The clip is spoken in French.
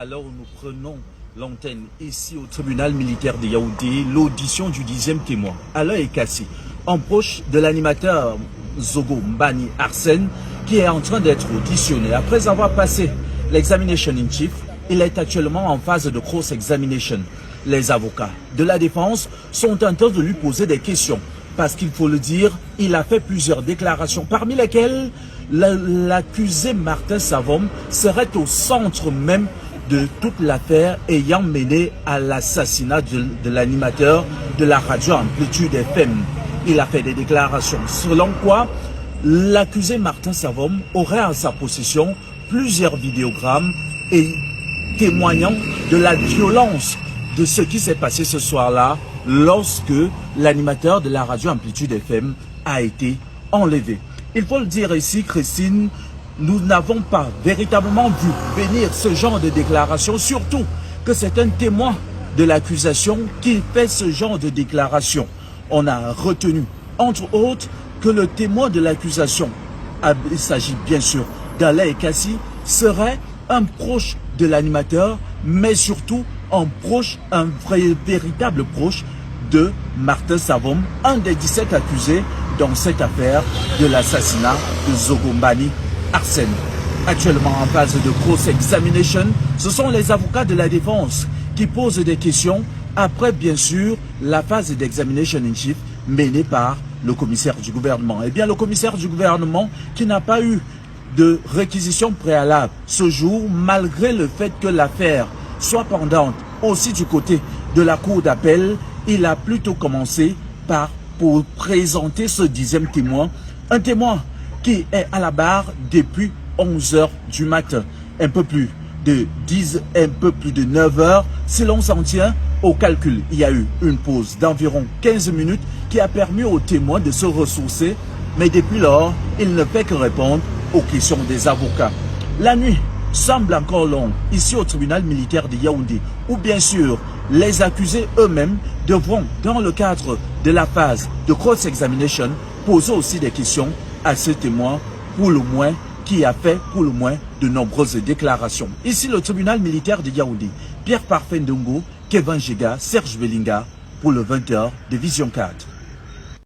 Alors nous prenons l'antenne ici au tribunal militaire de Yaoundé, l'audition du 10e témoin, Alain Ekassi, en proche de l'animateur Zogo Mbani Arsène, qui est en train d'être auditionné. Après avoir passé l'examination in chief, il est actuellement en phase de cross-examination. Les avocats de la défense sont en train de lui poser des questions, parce qu'il faut le dire, il a fait plusieurs déclarations, parmi lesquelles l'accusé Martin Savom serait au centre même de toute l'affaire ayant mené à l'assassinat de l'animateur de la radio Amplitude FM. Il a fait des déclarations selon quoi l'accusé Martin Savom aurait en sa possession plusieurs vidéogrammes et témoignant de la violence de ce qui s'est passé ce soir-là lorsque l'animateur de la radio Amplitude FM a été enlevé. Il faut le dire ici, Christine, nous n'avons pas véritablement vu venir ce genre de déclaration, surtout que c'est un témoin de l'accusation qui fait ce genre de déclaration. On a retenu, entre autres, que le témoin de l'accusation, il s'agit bien sûr d'Alain Ekassi, serait un proche de l'animateur, mais surtout un véritable proche de Martin Savom, un des 17 accusés dans cette affaire de l'assassinat de Zogo Mbani Arsène. Actuellement en phase de cross-examination, ce sont les avocats de la défense qui posent des questions après bien sûr la phase d'examination in chief menée par le commissaire du gouvernement. Eh bien le commissaire du gouvernement qui n'a pas eu de réquisition préalable ce jour, malgré le fait que l'affaire soit pendante aussi du côté de la cour d'appel, il a plutôt commencé pour présenter ce 10e témoin, un témoin qui est à la barre depuis 11 h du matin, un peu plus de 9 h si l'on s'en tient au calcul. Il y a eu une pause d'environ 15 minutes qui a permis aux témoins de se ressourcer, mais depuis lors, il ne fait que répondre aux questions des avocats. La nuit semble encore longue ici au tribunal militaire de Yaoundé, où bien sûr les accusés eux-mêmes devront, dans le cadre de la phase de cross-examination, poser aussi des questions à ce témoin, pour le moins, qui a fait pour le moins de nombreuses déclarations. Ici le tribunal militaire de Yaoundé, Pierre Parfait Ndongo, Kevin Jega, Serge Bellinga, pour le 20 h de Vision 4.